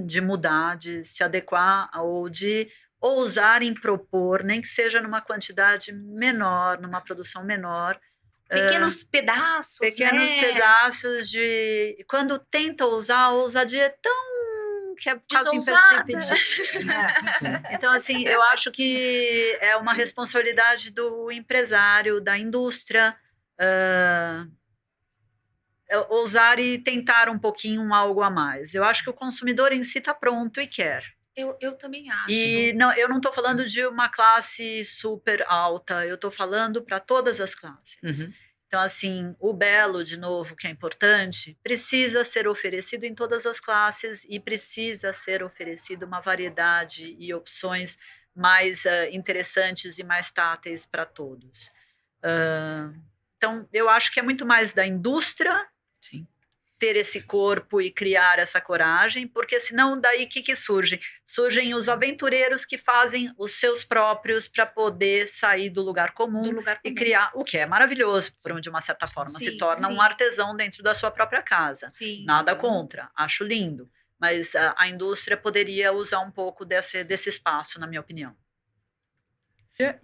[SPEAKER 3] de mudar, de se adequar ou de ousarem propor, nem que seja numa quantidade menor, numa produção menor.
[SPEAKER 2] Pequenos pedaços,
[SPEAKER 3] pequenos
[SPEAKER 2] né?
[SPEAKER 3] pedaços de... Quando tenta usar, a ousadia é tão... que é quase imperceptível. Né? Então, assim, eu acho que é uma responsabilidade do empresário, da indústria, ousar e tentar um pouquinho algo a mais. Eu acho que o consumidor em si está pronto e quer.
[SPEAKER 2] Eu também acho.
[SPEAKER 3] E não, eu não estou falando de uma classe super alta, eu estou falando para todas as classes.
[SPEAKER 4] Uhum.
[SPEAKER 3] Então, assim, o belo, de novo, que é importante, precisa ser oferecido em todas as classes e precisa ser oferecido uma variedade e opções mais interessantes e mais táteis para todos. Então, eu acho que é muito mais da indústria
[SPEAKER 4] Sim.
[SPEAKER 3] ter esse corpo e criar essa coragem, porque senão daí o que surge? Surgem os aventureiros que fazem os seus próprios para poder sair do lugar comum e criar, o que é maravilhoso, de uma certa forma, se torna um artesão dentro da sua própria casa.
[SPEAKER 2] Sim.
[SPEAKER 3] Nada contra, acho lindo, mas a indústria poderia usar um pouco desse espaço, na minha opinião.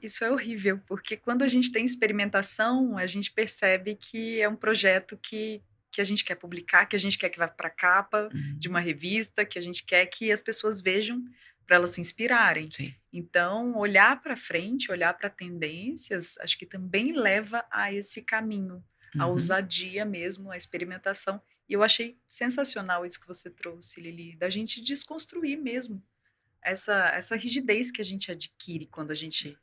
[SPEAKER 1] Isso é horrível, porque quando a gente tem experimentação, a gente percebe que é um projeto que a gente quer publicar, que a gente quer que vá para a capa de uma revista, que a gente quer que as pessoas vejam para elas se inspirarem.
[SPEAKER 4] Sim.
[SPEAKER 1] Então, olhar para frente, olhar para tendências, acho que também leva a esse caminho, a ousadia mesmo, a experimentação E eu achei sensacional isso que você trouxe, Lili, da gente desconstruir mesmo essa rigidez que a gente adquire quando a gente,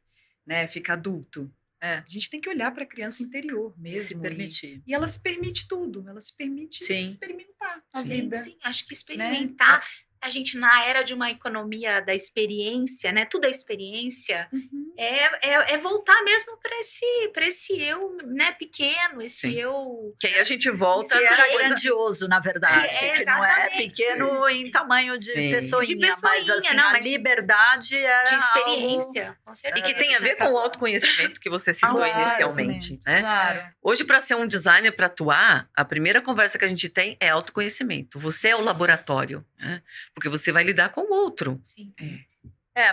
[SPEAKER 1] né, fica adulto.
[SPEAKER 3] É,
[SPEAKER 1] A gente tem que olhar para a criança interior
[SPEAKER 3] e se
[SPEAKER 1] mesmo.
[SPEAKER 3] permitir.
[SPEAKER 1] E ela se permite tudo, ela se permite
[SPEAKER 3] Sim.
[SPEAKER 1] experimentar a
[SPEAKER 4] Sim.
[SPEAKER 1] vida.
[SPEAKER 2] Sim, acho que
[SPEAKER 1] né?
[SPEAKER 2] experimentar, a gente na era de uma economia da experiência, né? Tudo é experiência,
[SPEAKER 1] Uhum.
[SPEAKER 2] é voltar mesmo para esse eu, né, pequeno, esse
[SPEAKER 4] Sim.
[SPEAKER 2] eu.
[SPEAKER 4] Que aí a gente volta
[SPEAKER 3] Que era
[SPEAKER 4] na coisa...
[SPEAKER 3] grandioso, na verdade.
[SPEAKER 2] É,
[SPEAKER 3] que não é
[SPEAKER 2] exatamente.
[SPEAKER 3] pequeno em tamanho de
[SPEAKER 4] Sim.
[SPEAKER 3] pessoinha,
[SPEAKER 2] De pessoinha,
[SPEAKER 3] mas assim,
[SPEAKER 2] não,
[SPEAKER 3] a
[SPEAKER 2] mas
[SPEAKER 3] liberdade era
[SPEAKER 2] de
[SPEAKER 3] algo...
[SPEAKER 2] experiência, com
[SPEAKER 4] E
[SPEAKER 2] certeza.
[SPEAKER 4] que tem a ver com o autoconhecimento que você citou inicialmente, né?
[SPEAKER 3] Claro.
[SPEAKER 4] Hoje, para ser um designer, para atuar, a primeira conversa que a gente tem é autoconhecimento. Você é o laboratório, né? Porque você vai lidar com o outro.
[SPEAKER 2] Sim.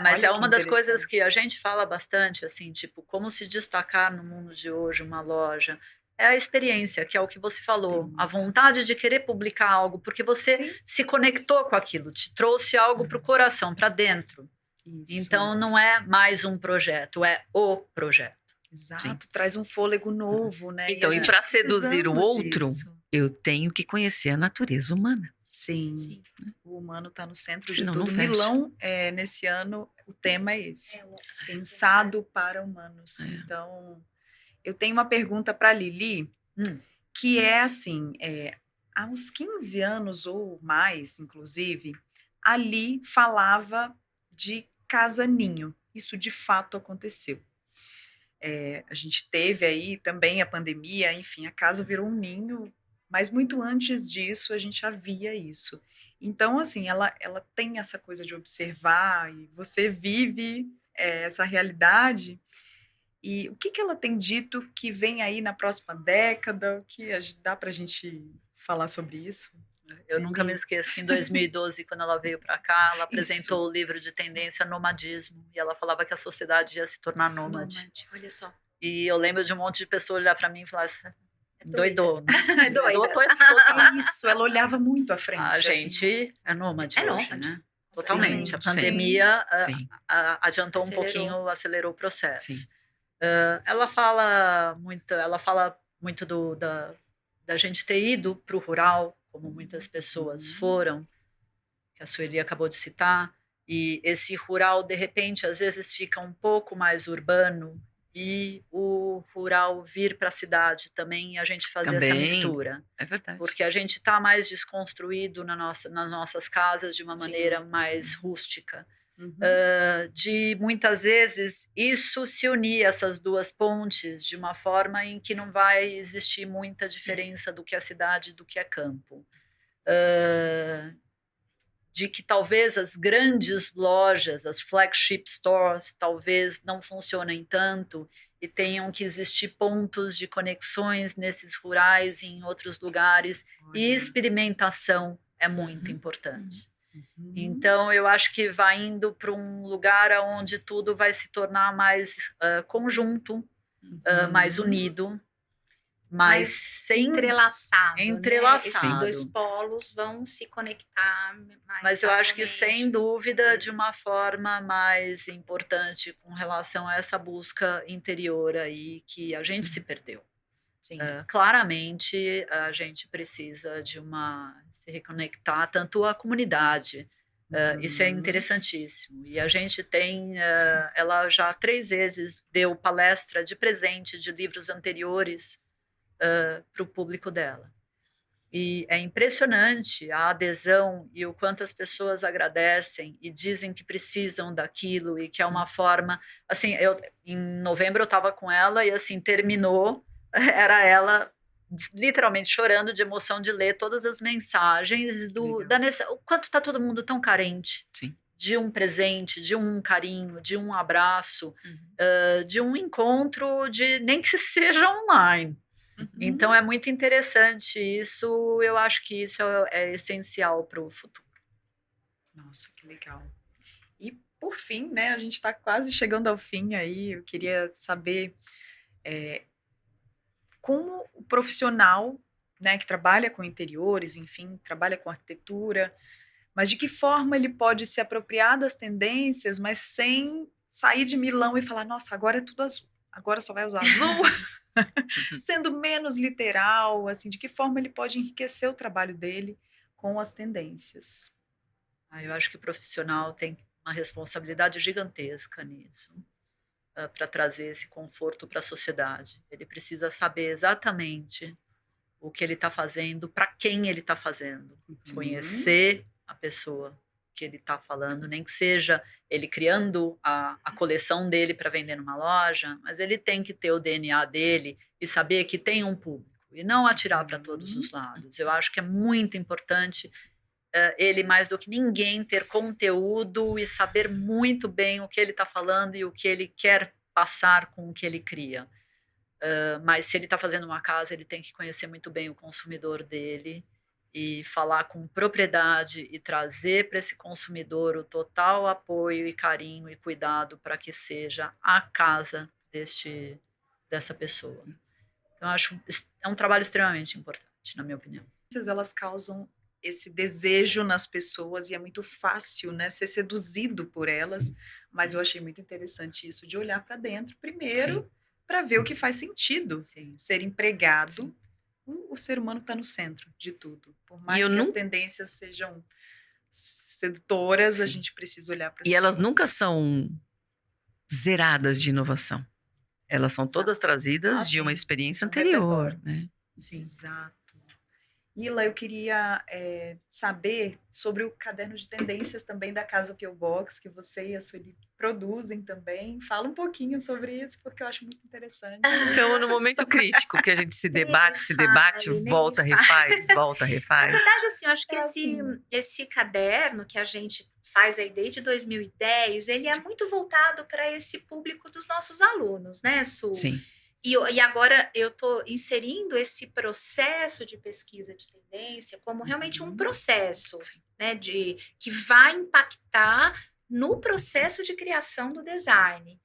[SPEAKER 3] Mas
[SPEAKER 1] Olha
[SPEAKER 3] é
[SPEAKER 1] que
[SPEAKER 3] uma das coisas
[SPEAKER 1] interessante
[SPEAKER 3] que a
[SPEAKER 1] isso.
[SPEAKER 3] gente fala bastante, assim, tipo, como se destacar no mundo de hoje, uma loja. É a experiência, que é o que você falou. A vontade de querer publicar algo, porque você
[SPEAKER 1] Sim.
[SPEAKER 3] se conectou com aquilo, te trouxe algo para o coração, para dentro.
[SPEAKER 1] Isso.
[SPEAKER 3] Então, não é mais um projeto, é o projeto.
[SPEAKER 1] Exato,
[SPEAKER 4] Sim.
[SPEAKER 1] traz um fôlego novo, né?
[SPEAKER 4] Então,
[SPEAKER 1] a
[SPEAKER 4] e
[SPEAKER 1] gente
[SPEAKER 4] para seduzir o
[SPEAKER 1] precisando
[SPEAKER 4] outro,
[SPEAKER 1] disso.
[SPEAKER 4] eu tenho que conhecer a natureza humana.
[SPEAKER 1] Sim,
[SPEAKER 2] Sim.
[SPEAKER 1] o humano está no centro
[SPEAKER 4] Senão
[SPEAKER 1] de
[SPEAKER 4] não
[SPEAKER 1] tudo.
[SPEAKER 4] fecha.
[SPEAKER 1] Milão, nesse ano, o tema é esse.
[SPEAKER 2] É,
[SPEAKER 1] Pensado para humanos.
[SPEAKER 4] É.
[SPEAKER 1] Então, eu tenho uma pergunta para a Lili, que é assim, há uns 15 anos ou mais, inclusive, a Li falava de casa-ninho. Isso de fato aconteceu. A gente teve aí também a pandemia, enfim, a casa virou um ninho, mas muito antes disso a gente já via isso. Então, assim, ela tem essa coisa de observar e você vive essa realidade. E o que que ela tem dito que vem aí na próxima década? O que dá para a gente falar sobre isso?
[SPEAKER 3] Eu nunca me esqueço que em 2012, quando ela veio para cá, ela apresentou
[SPEAKER 1] Isso.
[SPEAKER 3] o livro de tendência Nomadismo, e ela falava que a sociedade ia se tornar nômade.
[SPEAKER 2] Nômade, olha só.
[SPEAKER 3] E eu lembro de um monte de pessoas olhar para mim e falar assim,
[SPEAKER 2] doida.
[SPEAKER 3] doidou, né?
[SPEAKER 2] É doida.
[SPEAKER 3] Doidou total.
[SPEAKER 1] Isso, ela olhava muito à frente.
[SPEAKER 3] A
[SPEAKER 1] assim.
[SPEAKER 3] gente é nômade
[SPEAKER 2] É
[SPEAKER 3] hoje,
[SPEAKER 2] nômade.
[SPEAKER 3] né? Totalmente.
[SPEAKER 1] Sim,
[SPEAKER 3] A pandemia
[SPEAKER 4] Sim.
[SPEAKER 3] adiantou um
[SPEAKER 2] Acelerou.
[SPEAKER 3] pouquinho, acelerou o processo.
[SPEAKER 4] Sim.
[SPEAKER 3] Ela fala muito da gente ter ido para o rural, como muitas pessoas foram, que a Sueli acabou de citar, e esse rural, de repente, às vezes fica um pouco mais urbano, e o rural vir para a cidade também, e a gente fazer essa
[SPEAKER 4] Também.
[SPEAKER 3] mistura.
[SPEAKER 4] É verdade.
[SPEAKER 3] Porque a gente está mais desconstruído nas nossas casas de uma
[SPEAKER 1] Sim.
[SPEAKER 3] maneira mais rústica.
[SPEAKER 1] Uhum.
[SPEAKER 3] De muitas vezes isso se unir, essas duas pontes, de uma forma em que não vai existir muita diferença do que é cidade e do que é campo. De que talvez as grandes lojas, as flagship stores, talvez não funcionem tanto e tenham que existir pontos de conexões nesses rurais e em outros lugares, e experimentação é muito importante. Então, eu acho que vai indo para um lugar onde tudo vai se tornar mais conjunto, mais unido, mas sem...
[SPEAKER 2] Entrelaçado.
[SPEAKER 3] Entrelaçado.
[SPEAKER 2] Né? Esses dois polos vão se conectar mais
[SPEAKER 3] Mas eu acho que,
[SPEAKER 2] facilmente.
[SPEAKER 3] sem dúvida, de uma forma mais importante com relação a essa busca interior aí, que a gente se perdeu.
[SPEAKER 1] Sim.
[SPEAKER 3] Claramente, a gente precisa de se reconectar, tanto a comunidade. Isso é interessantíssimo. E a gente tem, ela já 3 vezes deu palestra de presente de livros anteriores para o público dela. E é impressionante a adesão e o quanto as pessoas agradecem e dizem que precisam daquilo e que é uma forma... Assim, em novembro eu estava com ela e assim, terminou, era ela literalmente chorando de emoção de ler todas as mensagens o quanto está todo mundo tão carente.
[SPEAKER 4] Sim.
[SPEAKER 3] De um presente, de um carinho, de um abraço, de um encontro, nem que seja online. Então, é muito interessante isso, eu acho que isso é essencial para o futuro.
[SPEAKER 1] Nossa, que legal. E, por fim, né, a gente está quase chegando ao fim aí, eu queria saber como o profissional, né, que trabalha com interiores, enfim, trabalha com arquitetura, mas de que forma ele pode se apropriar das tendências, mas sem sair de Milão e falar, nossa, agora é tudo azul. agora só vai usar azul, sendo menos literal, assim, de que forma ele pode enriquecer o trabalho dele com as tendências.
[SPEAKER 3] Eu acho que o profissional tem uma responsabilidade gigantesca nisso, para trazer esse conforto para a sociedade. Ele precisa saber exatamente o que ele está fazendo, para quem ele está fazendo, conhecer a pessoa que ele está falando, nem que seja ele criando a coleção dele para vender numa loja, mas ele tem que ter o DNA dele e saber que tem um público, e não atirar para todos os lados. Eu acho que é muito importante ele, mais do que ninguém, ter conteúdo e saber muito bem o que ele está falando e o que ele quer passar com o que ele cria. Mas se ele está fazendo uma casa, ele tem que conhecer muito bem o consumidor dele e falar com propriedade e trazer para esse consumidor o total apoio e carinho e cuidado para que seja a casa dessa pessoa. Então, acho é um trabalho extremamente importante, na minha opinião.
[SPEAKER 1] Elas causam esse desejo nas pessoas e é muito fácil, né, ser seduzido por elas, mas eu achei muito interessante isso de olhar para dentro primeiro para ver o que faz sentido ser empregado. O ser humano está no centro de tudo, por mais que as tendências sejam sedutoras, a gente precisa olhar para
[SPEAKER 4] e elas nunca são zeradas de inovação. Elas são todas trazidas de uma experiência anterior, né?
[SPEAKER 1] Sim. Exato. Ila, eu queria saber sobre o caderno de tendências também da Casa P.O. Box, que você e a Sueli produzem também. Fala um pouquinho sobre isso, porque eu acho muito interessante.
[SPEAKER 4] Então, no momento crítico, que a gente se debate, volta, refaz.
[SPEAKER 2] Na verdade, assim, eu acho que esse caderno que a gente faz aí desde 2010, ele é muito voltado para esse público dos nossos alunos, né, Su?
[SPEAKER 4] Sim.
[SPEAKER 2] E agora eu estou inserindo esse processo de pesquisa de tendência como realmente um processo, né, que vai impactar no processo de criação do design.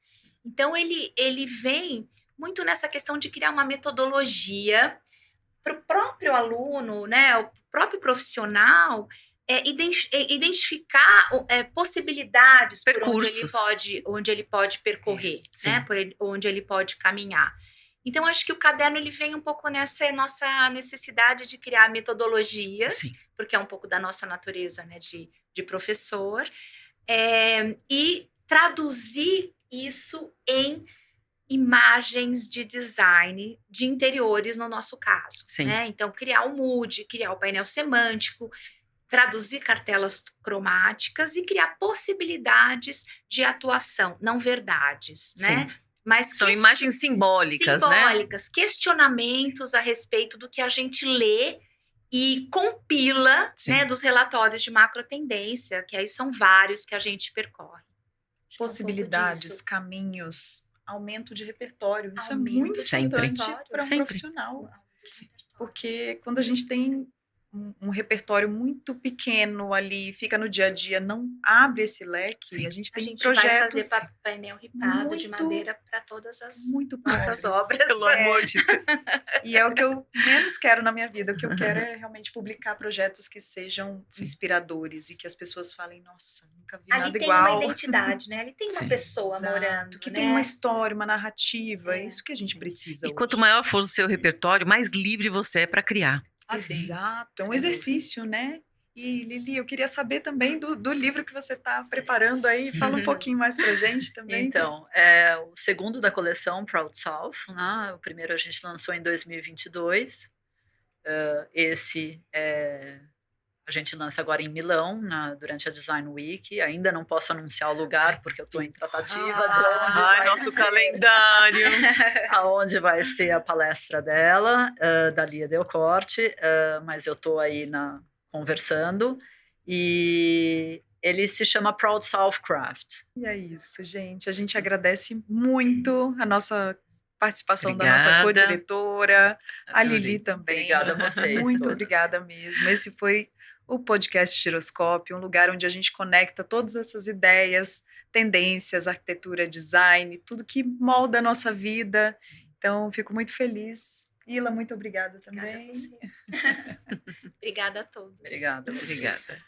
[SPEAKER 2] Então, ele vem muito nessa questão de criar uma metodologia para o próprio aluno, né, o próprio profissional, identificar possibilidades
[SPEAKER 4] percursos
[SPEAKER 2] por onde ele pode percorrer, né, onde ele pode caminhar. Então, acho que o caderno ele vem um pouco nessa nossa necessidade de criar metodologias, porque é um pouco da nossa natureza, né, de professor, e traduzir isso em imagens de design de interiores, no nosso caso. Né? Então, criar o mood, criar o painel semântico, traduzir cartelas cromáticas e criar possibilidades de atuação, não verdades, né? Mas
[SPEAKER 4] são imagens simbólicas, né?
[SPEAKER 2] Questionamentos a respeito do que a gente lê e compila, né, dos relatórios de macro tendência, que aí são vários que a gente percorre.
[SPEAKER 1] Possibilidades, caminhos, aumento de repertório. Isso é muito importante para um profissional. Porque quando a gente tem um repertório muito pequeno ali, fica no dia a dia, não abre esse leque, a gente tem projetos...
[SPEAKER 2] vai fazer painel ripado de madeira para todas as nossas obras.
[SPEAKER 1] Pelo amor de Deus. E é o que eu menos quero na minha vida. O que eu quero é realmente publicar projetos que sejam inspiradores e que as pessoas falem, nossa, nunca vi nada igual.
[SPEAKER 2] Ali tem uma identidade, né? Ali tem uma pessoa morando,
[SPEAKER 1] que tem uma história, uma narrativa, é isso que a gente precisa
[SPEAKER 4] hoje. Quanto maior for o seu repertório, mais livre você é para criar.
[SPEAKER 1] Exato, é um exercício, né? E Lili, eu queria saber também do livro que você está preparando aí. Fala um pouquinho mais pra gente também.
[SPEAKER 3] Então, é o segundo da coleção Proud South, né? O primeiro a gente lançou em 2022. Esse a gente lança agora em Milão, durante a Design Week. Ainda não posso anunciar o lugar, porque eu estou em tratativa de onde vai
[SPEAKER 4] nosso calendário.
[SPEAKER 3] Aonde vai ser a palestra dela, da Lia Del Corte, mas eu estou aí conversando. E ele se chama Proud South Craft.
[SPEAKER 1] E é isso, gente. A gente agradece muito a nossa participação da nossa co-diretora, a Lili também.
[SPEAKER 3] Obrigada a vocês.
[SPEAKER 1] Muito obrigada mesmo. Esse foi o podcast Giroscópio, um lugar onde a gente conecta todas essas ideias, tendências, arquitetura, design, tudo que molda a nossa vida. Então, fico muito feliz. Ila, muito obrigada também.
[SPEAKER 2] Obrigada a você. Obrigada a todos.
[SPEAKER 3] Obrigada.